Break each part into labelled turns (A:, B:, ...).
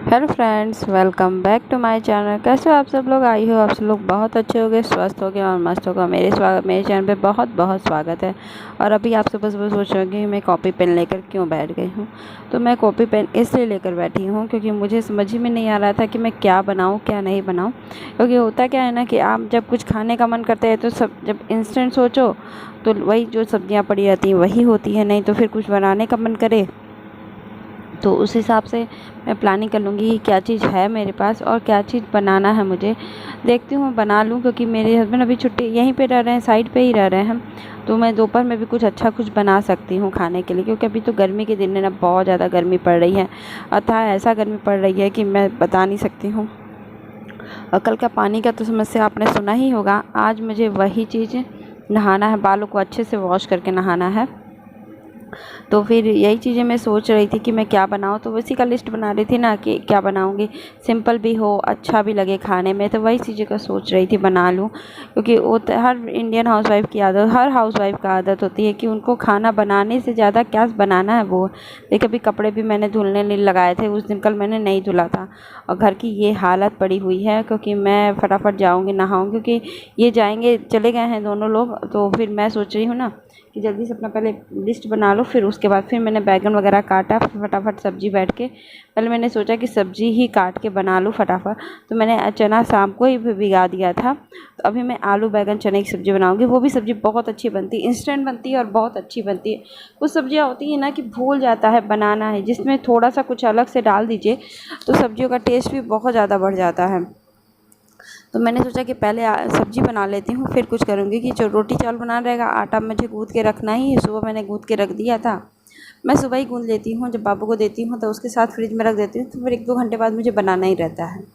A: Hello friends, welcome back to my channel. कैसे हो आप सब लोग? आई हो आप सब लोग बहुत अच्छे हो गए, स्वस्थ हो गए और मस्त हो गए। मेरे चैनल पे बहुत बहुत स्वागत है। और अभी आप सुबह सुबह सोच रहे होंगे मैं कॉपी पेन लेकर क्यों बैठ गई हूँ। तो मैं कॉपी पेन इसलिए लेकर बैठी हूँ क्योंकि मुझे समझ ही में नहीं आ रहा था कि मैं क्या बनाऊँ क्या नहीं बनाऊँ। क्योंकि होता क्या है ना कि आप जब कुछ खाने का मन करता है तो सब जब इंस्टेंट सोचो तो वही जो सब्जियाँ पड़ी रहती हैं वही होती है, नहीं तो फिर कुछ बनाने का मन करे तो उस हिसाब से मैं प्लानिंग कर लूँगी कि क्या चीज़ है मेरे पास और क्या चीज़ बनाना है मुझे। देखती हूँ बना लूँ, क्योंकि मेरे हस्बैंड अभी छुट्टी यहीं पे रह रहे हैं, साइड पे ही रह रहे हैं। तो मैं दोपहर में भी कुछ अच्छा कुछ बना सकती हूँ खाने के लिए, क्योंकि अभी तो गर्मी के दिन है ना, बहुत ज़्यादा गर्मी पड़ रही है। अतः ऐसा गर्मी पड़ रही है कि मैं बता नहीं सकती हूँ। और कल का पानी का तो समस्या आपने सुना ही होगा। आज मुझे वही चीज़ नहाना है, बालों को अच्छे से वॉश करके नहाना है। तो फिर यही चीज़ें मैं सोच रही थी कि मैं क्या बनाऊँ, तो उसी का लिस्ट बना रही थी ना कि क्या बनाऊँगी, सिंपल भी हो अच्छा भी लगे खाने में। तो वही चीज़ें का सोच रही थी बना लूँ, क्योंकि वो तो हर इंडियन हाउसवाइफ की आदत, हर हाउसवाइफ का आदत होती है कि उनको खाना बनाने से ज़्यादा क्या बनाना है वो। देखिए अभी कपड़े भी मैंने धुलने नहीं लगाए थे उस दिन, कल मैंने नहीं धुला था। और घर की ये हालत पड़ी हुई है क्योंकि मैं फटाफट जाऊँगी नहाऊँ, क्योंकि ये जाएंगे, चले गए हैं दोनों लोग। तो फिर मैं सोच रही हूँ ना कि जल्दी से अपना पहले लिस्ट बना लो, फिर उसके बाद फिर मैंने बैगन वगैरह काटा, फिर फटाफट सब्जी बैठ के पहले मैंने सोचा कि सब्जी ही काट के बना लूँ फटाफट। तो मैंने चना शाम को ही भिगा दिया था। तो अभी मैं आलू बैगन चने की सब्ज़ी बनाऊँगी। वो भी सब्ज़ी बहुत अच्छी बनती है, इंस्टेंट बनती है और बहुत अच्छी बनती है। कुछ सब्जियाँ होती हैं ना कि भूल जाता है बनाना है, जिसमें थोड़ा सा कुछ अलग से डाल दीजिए तो सब्जियों का टेस्ट भी बहुत ज़्यादा बढ़ जाता है। तो मैंने सोचा कि पहले सब्ज़ी बना लेती हूँ, फिर कुछ करूँगी। कि जो रोटी चावल बनाना रहेगा, आटा मुझे गूँथ के रखना ही है। सुबह मैंने गूँथ के रख दिया था, मैं सुबह ही गूँथ लेती हूँ। जब बाबू को देती हूँ तो उसके साथ फ्रिज में रख देती हूँ, तो फिर 1-2 घंटे बाद मुझे बनाना ही रहता है।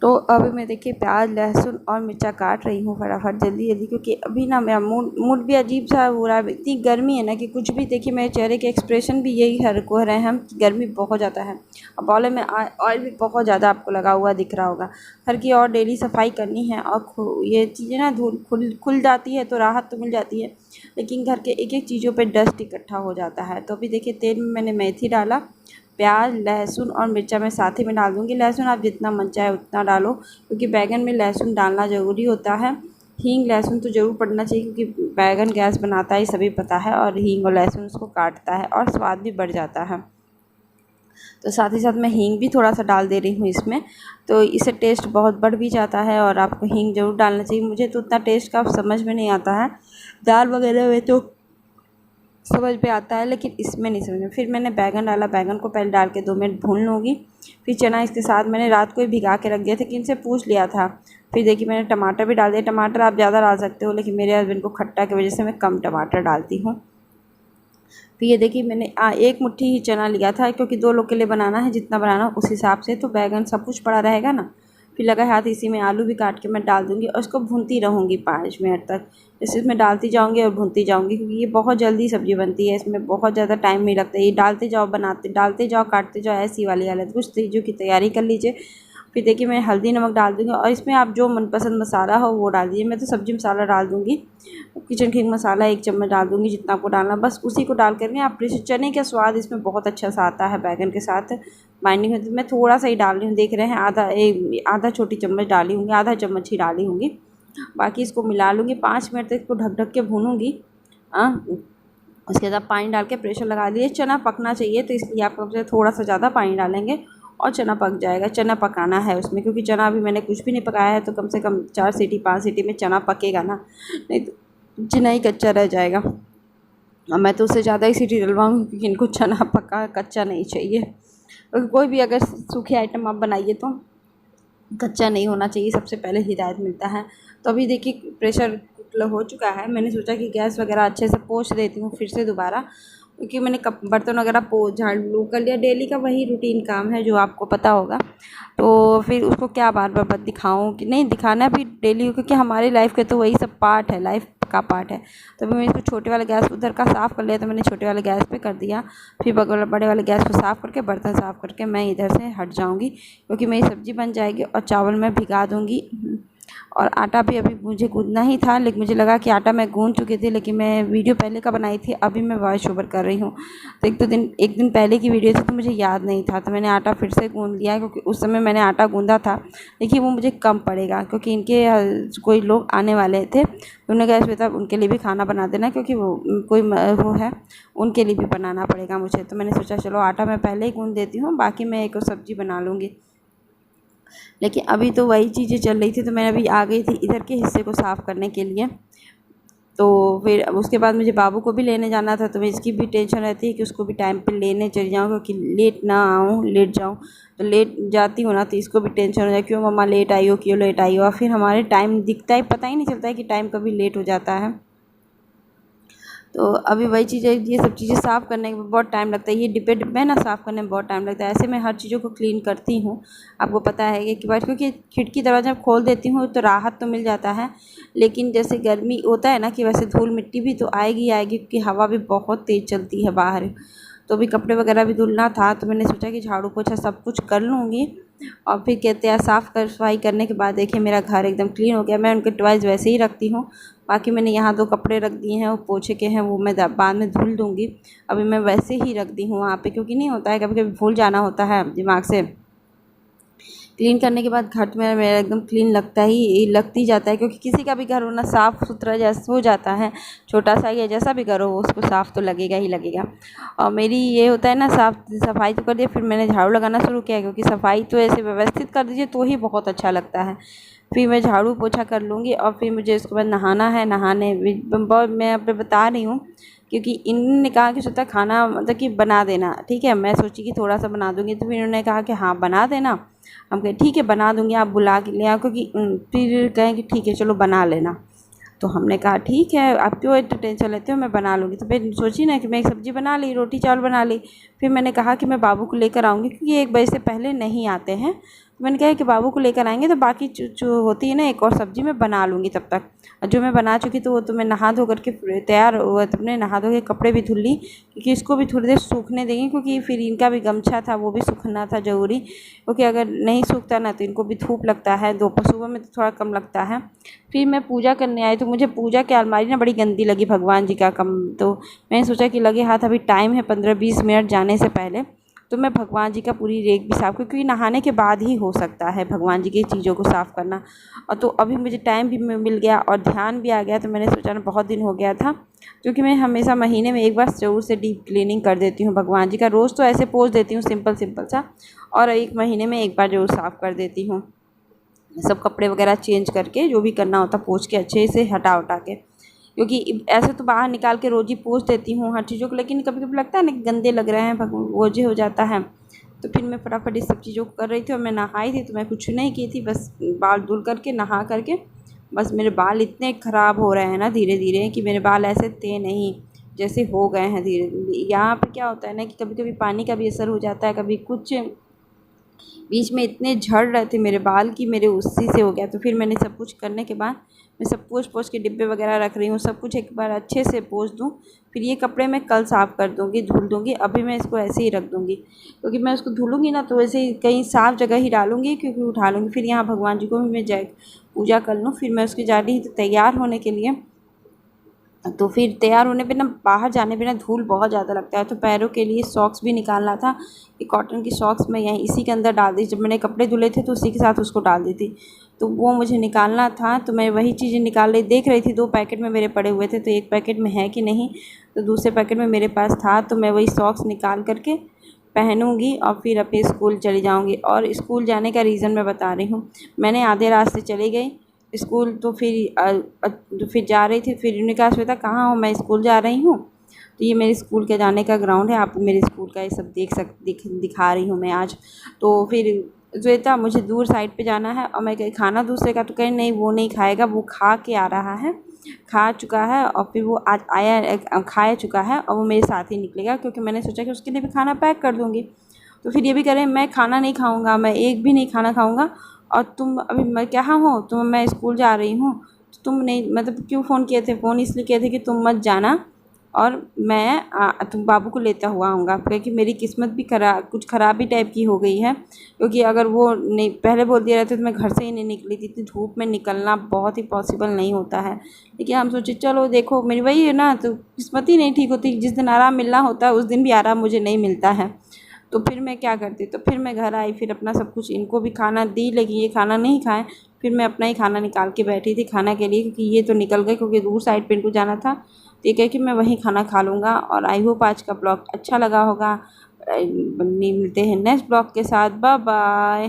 A: तो अभी मैं देखिए प्याज लहसुन और मिर्चा काट रही हूँ फटाफट जल्दी जल्दी, क्योंकि अभी ना मेरा मूड भी अजीब सा हो रहा है। इतनी गर्मी है ना कि कुछ भी देखिए, मेरे चेहरे के एक्सप्रेशन भी यही हर को रहे हैं कि गर्मी बहुत ज़्यादा है। और बालों में ऑयल भी बहुत ज़्यादा आपको लगा हुआ दिख रहा होगा। घर की और डेली सफाई करनी है, और ये चीज़ें ना धूल खुल जाती है तो राहत तो मिल जाती है, लेकिन घर के एक एक चीज़ों पर डस्ट इकट्ठा हो जाता है। तो अभी देखिए तेल में मैंने मेथी डाला, प्याज लहसुन और मिर्चा मैं साथ ही में डाल दूँगी। लहसुन आप जितना मन चाहे उतना डालो, क्योंकि बैंगन में लहसुन डालना ज़रूरी होता है। हींग लहसुन तो ज़रूर पड़ना चाहिए, क्योंकि बैंगन गैस बनाता है, सभी पता है। और हींग और लहसुन उसको काटता है और स्वाद भी बढ़ जाता है। तो साथ ही साथ मैं हींग भी थोड़ा सा डाल दे रही हूँ इसमें, तो इससे टेस्ट बहुत बढ़ भी जाता है। और आपको हींग ज़रूर डालना चाहिए। मुझे तो उतना टेस्ट का समझ में नहीं आता है, दाल वगैरह में तो समझ में आता है, लेकिन इसमें नहीं समझ में। फिर मैंने बैगन डाला, बैगन को पहले डाल के 2 मिनट भून लूँगी। फिर चना इसके साथ मैंने रात को ही भिगा के रख दिया था, कि इनसे पूछ लिया था। फिर देखिए मैंने टमाटर भी डाल दिया। टमाटर आप ज़्यादा डाल सकते हो, लेकिन मेरे हस्बैंड को खट्टा की वजह से मैं कम टमाटर डालती हूँ। फिर ये देखिए मैंने 1 मुट्ठी ही चना लिया था, क्योंकि 2 लोग के लिए बनाना है, जितना बनाना हो उस हिसाब से। तो बैगन सब कुछ पड़ा रहेगा ना। फिर लगा हाथ इसी में आलू भी काट के मैं डाल दूँगी, और उसको भूनती रहूँगी 5 मिनट तक। जैसे इसमें डालती जाऊँगी और भूनती जाऊँगी, क्योंकि ये बहुत जल्दी सब्ज़ी बनती है, इसमें बहुत ज़्यादा टाइम नहीं लगता। ये डालते जाओ डालते जाओ काटते जाओ, ऐसी वाली हालत। कुछ चीज़ों की तैयारी कर लीजिए। फिर देखिए मैं हल्दी नमक डाल दूँगी, और इसमें आप जो मनपसंद मसाला हो वो डाल दीजिए। मैं तो सब्ज़ी मसाला डाल दूँगी, किचन किंग मसाला 1 चम्मच डाल दूँगी, जितना आपको डालना बस उसी को डाल कर आप चने का स्वाद इसमें बहुत अच्छा सा आता है बैगन के साथ बाइंडिंग में। मैं थोड़ा सा ही डाल रही हूँ, देख रहे हैं आधा छोटी चम्मच डाली होंगी, आधा चम्मच ही डाली होंगी। बाकी इसको मिला लूँगी, 5 मिनट तक इसको ढक ढक के भूनूँगी। उसके बाद पानी डाल के प्रेशर लगा दिए। चना पकना चाहिए, तो इसलिए आप थोड़ा सा ज़्यादा पानी डालेंगे और चना पक जाएगा। चना पकाना है उसमें, क्योंकि चना अभी मैंने कुछ भी नहीं पकाया है, तो कम से कम 4 सीटी 5 सीटी में चना पकेगा ना, नहीं तो चना ही कच्चा रह जाएगा। और मैं तो उससे ज़्यादा ही सीटी डलवाऊँगी, क्योंकि इनको चना पका कच्चा नहीं चाहिए। कोई भी अगर सूखी आइटम आप बनाइए तो कच्चा नहीं होना चाहिए, सबसे पहले हिदायत मिलता है। तो अभी देखिए प्रेशर कुकर हो चुका है। मैंने सोचा कि गैस वगैरह अच्छे से पोंछ देती हूँ फिर से दोबारा, क्योंकि मैंने कप बर्तन वगैरह झाड़ू कर लिया। डेली का वही रूटीन काम है जो आपको पता होगा। तो फिर उसको क्या बार बार दिखाऊँ, कि नहीं दिखाना भी डेली, क्योंकि हमारी लाइफ के तो वही सब पार्ट है, लाइफ का पार्ट है। तो अभी मैं इसको छोटे वाले गैस उधर का साफ़ कर लिया, तो मैंने छोटे वाले गैस पे कर दिया। फिर बगल बड़े वाले गैस को साफ़ करके बर्तन साफ़ करके मैं इधर से हट जाऊँगी, क्योंकि मेरी सब्ज़ी बन जाएगी और चावल मैं भिगा दूँगी। और आटा भी अभी मुझे गूँथना ही था, लेकिन मुझे लगा कि आटा मैं गूँथ चुकी थी, लेकिन मैं वीडियो पहले का बनाई थी, अभी मैं वॉइस ओवर कर रही हूँ। तो एक दिन पहले की वीडियो थी, तो मुझे याद नहीं था, तो मैंने आटा फिर से गूँथ लिया, क्योंकि उस समय मैंने आटा गूँधा था। देखिए वो मुझे कम पड़ेगा, क्योंकि इनके कोई लोग आने वाले थे, तो उन्होंने कहा श्वेता उनके लिए भी खाना बना देना, क्योंकि वो कोई वो है, उनके लिए भी बनाना पड़ेगा मुझे। तो मैंने सोचा चलो आटा मैं पहले ही गूँथ देती हूँ, बाकी मैं एक और सब्ज़ी बना लूँगी। लेकिन अभी तो वही चीज़ें चल रही थी, तो मैं अभी आ गई थी इधर के हिस्से को साफ़ करने के लिए। तो फिर उसके बाद मुझे बाबू को भी लेने जाना था, तो मैं इसकी भी टेंशन रहती है कि उसको भी टाइम पे लेने चली जाऊँ, क्योंकि लेट ना आऊँ, लेट जाऊँ। तो लेट जाती हूँ ना, तो इसको भी टेंशन हो जाए, क्यों मम्मा लेट आई हो, क्यों लेट आई हो। और फिर हमारे टाइम दिखता ही पता ही नहीं चलता है कि टाइम कभी लेट हो जाता है। तो अभी वही चीज़ें, ये सब चीज़ें साफ़ करने में बहुत टाइम लगता है। ये डिब्बे डिब्बे ना साफ़ करने में बहुत टाइम लगता है। ऐसे मैं हर चीज़ों को क्लीन करती हूँ, आपको पता है कि बार, क्योंकि खिड़की दरवाज़ा खोल देती हूँ तो राहत तो मिल जाता है। लेकिन जैसे गर्मी होता है ना, कि वैसे धूल मिट्टी भी तो आएगी ही आएगी, क्योंकि हवा भी बहुत तेज़ चलती है बाहर। तो अभी कपड़े वगैरह भी धुलना था, तो मैंने सोचा कि झाड़ू पोछा सब कुछ कर लूँगी। और फिर कहते हैं सफाई करने के बाद देखिए मेरा घर एकदम क्लीन हो गया। मैं उनके टॉयज़ वैसे ही रखती हूँ। बाकी मैंने यहाँ 2 कपड़े रख दिए हैं, वो पोछे के हैं, वो मैं बाद में धुल दूँगी। अभी मैं वैसे ही रख दी हूँ वहाँ पे, क्योंकि नहीं होता है, कभी कभी भूल जाना होता है दिमाग से। क्लीन करने के बाद घर में मेरा एकदम क्लीन लगती जाता है, क्योंकि किसी का भी घर होना साफ़ सुथरा जैसा हो जाता है, छोटा सा या जैसा भी घर हो उसको साफ़ तो लगेगा ही लगेगा। और मेरी ये होता है ना, सफाई तो कर दिया, फिर मैंने झाड़ू लगाना शुरू किया, क्योंकि सफाई तो ऐसे व्यवस्थित कर दीजिए तो ही बहुत अच्छा लगता है। फिर मैं झाड़ू पोछा कर लूँगी, और फिर मुझे उसके बाद नहाना है। नहाने बहुत मैं अब बता रही हूँ, क्योंकि इन्होंने कहा कि श्वेता खाना मतलब कि बना देना, ठीक है। मैं सोची कि थोड़ा सा बना दूँगी, तो फिर इन्होंने कहा कि हाँ बना देना। हम कहे ठीक है बना दूँगी, आप बुला के ले आओ, क्योंकि फिर कहें कि ठीक है चलो बना लेना। तो हमने कहा ठीक है, आप क्यों इतना टेंशन लेते हो, मैं बना लूँगी। तो फिर सोची ना कि मैं एक सब्ज़ी बना ली, रोटी चावल बना ली। फिर मैंने कहा कि मैं बाबू को लेकर आऊँगी, क्योंकि 1 बजे से पहले नहीं आते हैं। तो मैंने कहा कि बाबू को लेकर आएँगे, तो बाकी जो होती है ना एक और सब्ज़ी मैं बना लूँगी तब तक। और जो मैं बना चुकी तो वो तो मैं नहा धो करके तैयार हुआ, तो अपने नहा धो के कपड़े भी धुल ली, क्योंकि इसको भी थोड़ी देर सूखने देंगे, क्योंकि फिर इनका भी गमछा था वो भी सूखना था ज़रूरी, क्योंकि अगर नहीं सूखता ना तो इनको भी धूप लगता है। दोपहर सुबह में तो थोड़ा कम लगता है। फिर मैं पूजा करने आई, तो मुझे पूजा की अलमारी ना बड़ी गंदी लगी, भगवान जी का कम। तो मैंने सोचा कि लगे हाथ अभी टाइम है 15-20 मिनट जाने से पहले, तो मैं भगवान जी का पूरी रेक भी साफ़, क्योंकि नहाने के बाद ही हो सकता है भगवान जी की चीज़ों को साफ़ करना। और तो अभी मुझे टाइम भी मिल गया और ध्यान भी आ गया, तो मैंने सोचा ना बहुत दिन हो गया था, क्योंकि मैं हमेशा महीने में 1 बार ज़रूर से डीप क्लीनिंग कर देती हूँ भगवान जी का। रोज़ तो ऐसे पोंछ देती हूँ सिंपल सिंपल सा, और 1 महीने में 1 बार ज़रूर साफ़ कर देती हूँ। सब कपड़े वगैरह चेंज करके जो भी करना होता पोंछ के अच्छे से हटा उटा के, क्योंकि ऐसे तो बाहर निकाल के रोज़ ही पोंछ देती हूँ हर चीज़ों को, लेकिन कभी कभी लगता है ना कि गंदे लग रहे हैं, बोझे हो जाता है। तो फिर मैं फटाफट इस सब चीज़ों को कर रही थी, और मैं नहाई थी, तो मैं कुछ नहीं की थी, बस बाल धुल करके नहा करके। बस मेरे बाल इतने ख़राब हो रहे हैं ना धीरे धीरे, कि मेरे बाल ऐसे थे नहीं जैसे हो गए हैं धीरे धीरे। यहाँ पे क्या होता है ना कि कभी कभी पानी का भी असर हो जाता है, कभी कुछ बीच में इतने झड़ रहे थे मेरे बाल कि मेरे उसी से हो गया। तो फिर मैंने सब कुछ करने के बाद मैं सब पोंछ के डिब्बे वगैरह रख रही हूँ, सब कुछ एक बार अच्छे से पोंछ दूँ। फिर ये कपड़े मैं कल साफ़ कर दूँगी, धुल दूँगी। अभी मैं इसको ऐसे ही रख दूँगी, क्योंकि मैं उसको धुलूँगी ना तो वैसे ही कहीं साफ़ जगह ही डालूँगी, क्योंकि उठा लूँगी। फिर यहाँ भगवान जी को भी मैं पूजा कर लूँ। फिर मैं उसकी जा रही थी तैयार होने के लिए। तो फिर तैयार होने पे ना, बाहर जाने पे ना धूल बहुत ज़्यादा लगता है, तो पैरों के लिए सॉक्स भी निकालना था, कि कॉटन की सॉक्स मैं यहीं इसी के अंदर डाल दी। जब मैंने कपड़े धुले थे तो उसी के साथ उसको डाल दी थी, तो वो मुझे निकालना था। तो मैं वही चीज़ें निकाल रही देख रही थी, 2 पैकेट में मेरे पड़े हुए थे, तो एक पैकेट में है कि नहीं, तो दूसरे पैकेट में मेरे पास था, तो मैं वही सॉक्स निकाल करके पहनूँगी और फिर अपने स्कूल चली जाऊँगी। और स्कूल जाने का रीज़न मैं बता रही हूँ। मैंने आधे रास्ते चली गई स्कूल, तो फिर जा रही थी, फिर उन्होंने कहा श्वेता कहाँ हो, मैं स्कूल जा रही हूँ। तो ये मेरे स्कूल के जाने का ग्राउंड है, आपको मेरे स्कूल का ये सब दिखा रही हूँ मैं आज। तो फिर श्वेता मुझे दूर साइड पे जाना है, और मैं कहीं खाना दूसरे का, तो कहीं नहीं वो नहीं खाएगा, वो खा के आ रहा है, खा चुका है, और फिर वो आज आया खा चुका है, और वो मेरे साथ ही निकलेगा, क्योंकि मैंने सोचा कि उसके लिए भी खाना पैक कर दूँगी। तो फिर ये भी कह रहे हैं मैं खाना नहीं खाऊँगा, मैं एक भी नहीं खाना खाऊँगा, और तुम अभी मैं कहाँ हो, तो मैं स्कूल जा रही हूँ। तो तुम नहीं मतलब क्यों फ़ोन किए थे, फ़ोन इसलिए किए थे कि तुम मत जाना, और मैं तुम बाबू को लेता हुआ आऊँगा, क्योंकि मेरी किस्मत भी कुछ ख़राबी टाइप की हो गई है। क्योंकि अगर वो नहीं पहले बोल दिया रहता तो मैं घर से ही नहीं निकली थी। इतनी धूप में निकलना बहुत ही पॉसिबल नहीं होता है। लेकिन हम सोचे चलो देखो, मेरी वही है ना, तो किस्मत ही नहीं ठीक होती। जिस दिन आराम मिलना होता है उस दिन भी आराम मुझे नहीं मिलता है। तो फिर मैं क्या करती, तो फिर मैं घर आई, फिर अपना सब कुछ इनको भी खाना दी, लेकिन ये खाना नहीं खाएं। फिर मैं अपना ही खाना निकाल के बैठी थी खाना के लिए, क्योंकि ये तो निकल गए, क्योंकि दूर साइड पे इनको जाना था। तो ये कहे कि मैं वहीं खाना खा लूँगा। और आई होप आज का ब्लॉग अच्छा लगा होगा। मिलते हैं नेक्स्ट ब्लॉग के साथ। Bye bye.